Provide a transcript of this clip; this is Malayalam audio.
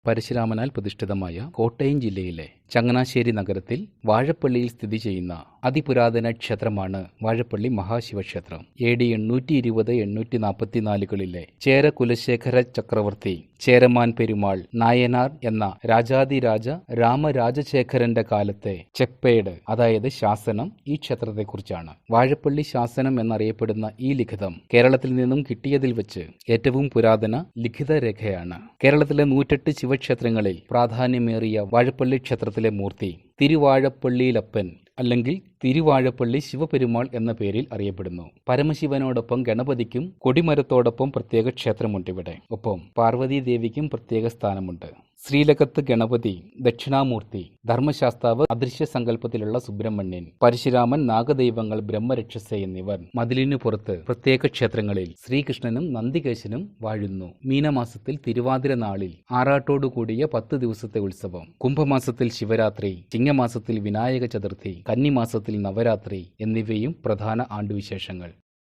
പരശുരാമനാൽ പ്രതിഷ്ഠിതമായ കോട്ടയം ജില്ലയിലെ ചങ്ങനാശ്ശേരി നഗരത്തിൽ വാഴപ്പള്ളിയിൽ സ്ഥിതി ചെയ്യുന്ന അതിപുരാതന ക്ഷേത്രമാണ് വാഴപ്പള്ളി മഹാശിവക്ഷേത്രം. AD 820-844 ചേര കുലശേഖര ചക്രവർത്തി ചേരമാൻ പെരുമാൾ നായനാർ എന്ന രാജാതിരാജ രാമരാജശേഖരന്റെ കാലത്തെ ചെപ്പേട്, അതായത് ശാസനം, ഈ ക്ഷേത്രത്തെക്കുറിച്ചാണ്. വാഴപ്പള്ളി ശാസനം എന്നറിയപ്പെടുന്ന ഈ ലിഖിതം കേരളത്തിൽ നിന്നും കിട്ടിയതിൽ വെച്ച് ഏറ്റവും പുരാതന ലിഖിത രേഖയാണ്. കേരളത്തിലെ 108 ശിവക്ഷേത്രങ്ങളിൽ പ്രാധാന്യമേറിയ വാഴപ്പള്ളി ക്ഷേത്രത്തിലെ മൂർത്തി തിരുവാഴപ്പള്ളിയിലപ്പൻ അല്ലെങ്കിൽ തിരുവാഴപ്പള്ളി ശിവപെരുമാൾ എന്ന പേരിൽ അറിയപ്പെടുന്നു. പരമശിവനോടൊപ്പം ഗണപതിക്കും കൊടിമരത്തോടൊപ്പം പ്രത്യേക ക്ഷേത്രമുണ്ടിവിടെ. ഒപ്പം പാർവതീദേവിക്കും പ്രത്യേക സ്ഥാനമുണ്ട്. ശ്രീലകത്ത് ഗണപതി, ദക്ഷിണാമൂർത്തി, ധർമ്മശാസ്താവ്, അദൃശ്യ സങ്കല്പത്തിലുള്ള സുബ്രഹ്മണ്യൻ, പരശുരാമൻ, നാഗദൈവങ്ങൾ, ബ്രഹ്മരക്ഷസ എന്നിവർ മതിലിനു പുറത്ത് പ്രത്യേക ക്ഷേത്രങ്ങളിൽ ശ്രീകൃഷ്ണനും നന്ദികേശനും വാഴുന്നു. മീനമാസത്തിൽ തിരുവാതിര നാളിൽ ആറാട്ടോടുകൂടിയ 10 ദിവസത്തെ ഉത്സവം, കുംഭമാസത്തിൽ ശിവരാത്രി, ചിങ്ങമാസത്തിൽ വിനായക ചതുർത്ഥി, കന്നിമാസത്തിൽ നവരാത്രി എന്നിവയും പ്രധാന ആണ്ടുവിശേഷങ്ങൾ.